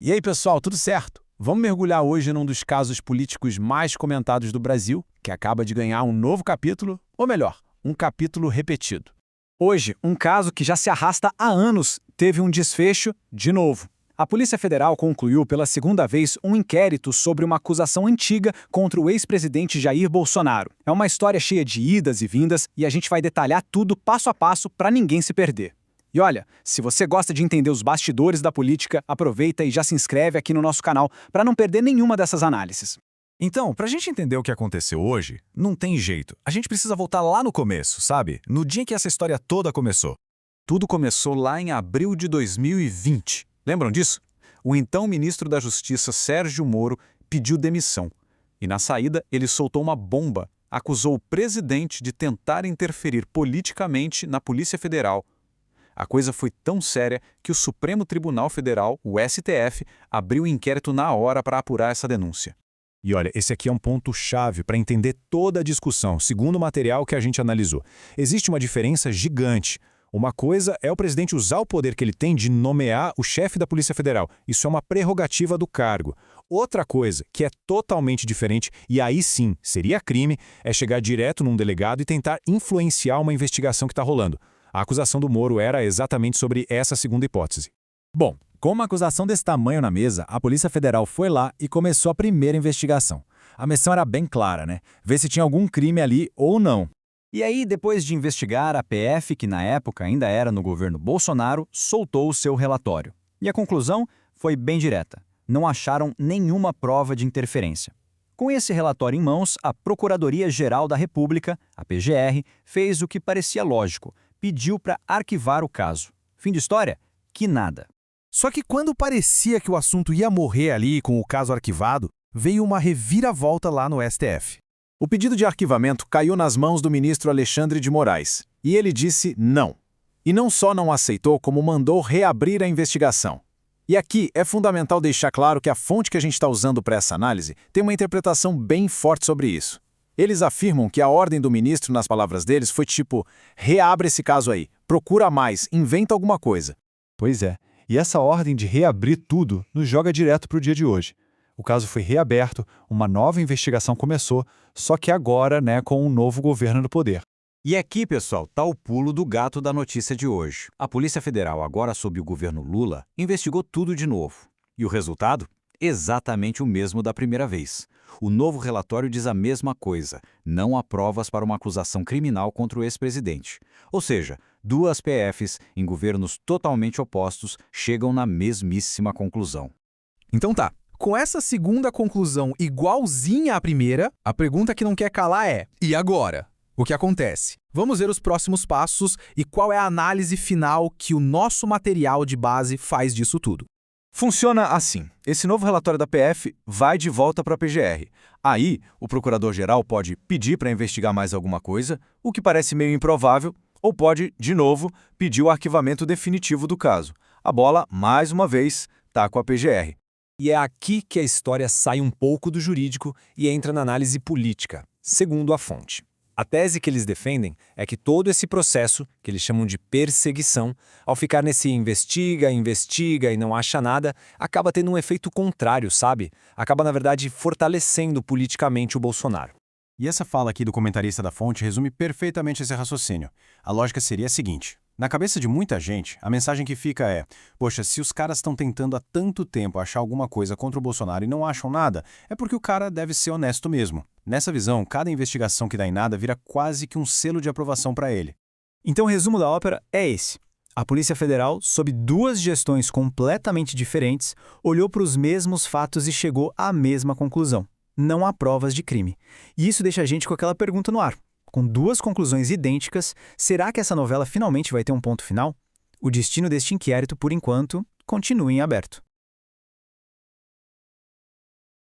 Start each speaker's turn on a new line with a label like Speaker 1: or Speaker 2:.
Speaker 1: E aí, pessoal, tudo certo? Vamos mergulhar hoje num dos casos políticos mais comentados do Brasil, que acaba de ganhar um novo capítulo, ou melhor, um capítulo repetido.
Speaker 2: Hoje, um caso que já se arrasta há anos teve um desfecho de novo. A Polícia Federal concluiu pela segunda vez um inquérito sobre uma acusação antiga contra o ex-presidente Jair Bolsonaro. É uma história cheia de idas e vindas e a gente vai detalhar tudo passo a passo para ninguém se perder. E olha, se você gosta de entender os bastidores da política, aproveita e já se inscreve aqui no nosso canal para não perder nenhuma dessas análises.
Speaker 3: Então, pra gente entender o que aconteceu hoje, não tem jeito. A gente precisa voltar lá no começo, sabe? No dia em que essa história toda começou. Tudo começou lá em abril de 2020. Lembram disso? O então ministro da Justiça, Sérgio Moro, pediu demissão. E na saída, ele soltou uma bomba. Acusou o presidente de tentar interferir politicamente na Polícia Federal. A coisa foi tão séria que o Supremo Tribunal Federal, o STF, abriu um inquérito na hora para apurar essa denúncia.
Speaker 4: E olha, esse aqui é um ponto-chave para entender toda a discussão, segundo o material que a gente analisou. Existe uma diferença gigante. Uma coisa é o presidente usar o poder que ele tem de nomear o chefe da Polícia Federal. Isso é uma prerrogativa do cargo. Outra coisa, que é totalmente diferente, e aí sim seria crime, é chegar direto num delegado e tentar influenciar uma investigação que está rolando. A acusação do Moro era exatamente sobre essa segunda hipótese.
Speaker 5: Bom, com uma acusação desse tamanho na mesa, a Polícia Federal foi lá e começou a primeira investigação. A missão era bem clara, né? Ver se tinha algum crime ali ou não.
Speaker 2: E aí, depois de investigar, a PF, que na época ainda era no governo Bolsonaro, soltou o seu relatório. E a conclusão foi bem direta. Não acharam nenhuma prova de interferência. Com esse relatório em mãos, a Procuradoria-Geral da República, a PGR, fez o que parecia lógico. Pediu para arquivar o caso. Fim de história? Que nada.
Speaker 6: Só que quando parecia que o assunto ia morrer ali com o caso arquivado, veio uma reviravolta lá no STF.
Speaker 1: O pedido de arquivamento caiu nas mãos do ministro Alexandre de Moraes, e ele disse não. E não só não aceitou, como mandou reabrir a investigação. E aqui é fundamental deixar claro que a fonte que a gente está usando para essa análise tem uma interpretação bem forte sobre isso. Eles afirmam que a ordem do ministro, nas palavras deles, foi tipo, reabre esse caso aí, procura mais, inventa alguma coisa.
Speaker 4: Pois é, e essa ordem de reabrir tudo nos joga direto para o dia de hoje. O caso foi reaberto, uma nova investigação começou, só que agora, com um novo governo no poder.
Speaker 3: E aqui, pessoal, tá o pulo do gato da notícia de hoje. A Polícia Federal, agora sob o governo Lula, investigou tudo de novo. E o resultado? Exatamente o mesmo da primeira vez. O novo relatório diz a mesma coisa. Não há provas para uma acusação criminal contra o ex-presidente. Ou seja, duas PFs, em governos totalmente opostos, chegam na mesmíssima conclusão.
Speaker 6: Então tá, com essa segunda conclusão igualzinha à primeira, a pergunta que não quer calar é: e agora? O que acontece? Vamos ver os próximos passos e qual é a análise final que o nosso material de base faz disso tudo.
Speaker 1: Funciona assim. Esse novo relatório da PF vai de volta para a PGR. Aí, o procurador-geral pode pedir para investigar mais alguma coisa, o que parece meio improvável, ou pode, de novo, pedir o arquivamento definitivo do caso. A bola, mais uma vez, está com a PGR.
Speaker 5: E é aqui que a história sai um pouco do jurídico e entra na análise política, segundo a fonte. A tese que eles defendem é que todo esse processo, que eles chamam de perseguição, ao ficar nesse investiga e não acha nada, acaba tendo um efeito contrário, sabe? Acaba, na verdade, fortalecendo politicamente o Bolsonaro.
Speaker 4: E essa fala aqui do comentarista da fonte resume perfeitamente esse raciocínio. A lógica seria a seguinte: na cabeça de muita gente, a mensagem que fica é: poxa, se os caras estão tentando há tanto tempo achar alguma coisa contra o Bolsonaro e não acham nada, é porque o cara deve ser honesto mesmo. Nessa visão, cada investigação que dá em nada vira quase que um selo de aprovação para ele.
Speaker 2: Então o resumo da ópera é esse. A Polícia Federal, sob duas gestões completamente diferentes, olhou para os mesmos fatos e chegou à mesma conclusão. Não há provas de crime. E isso deixa a gente com aquela pergunta no ar. Com duas conclusões idênticas, será que essa novela finalmente vai ter um ponto final? O destino deste inquérito, por enquanto, continua em aberto.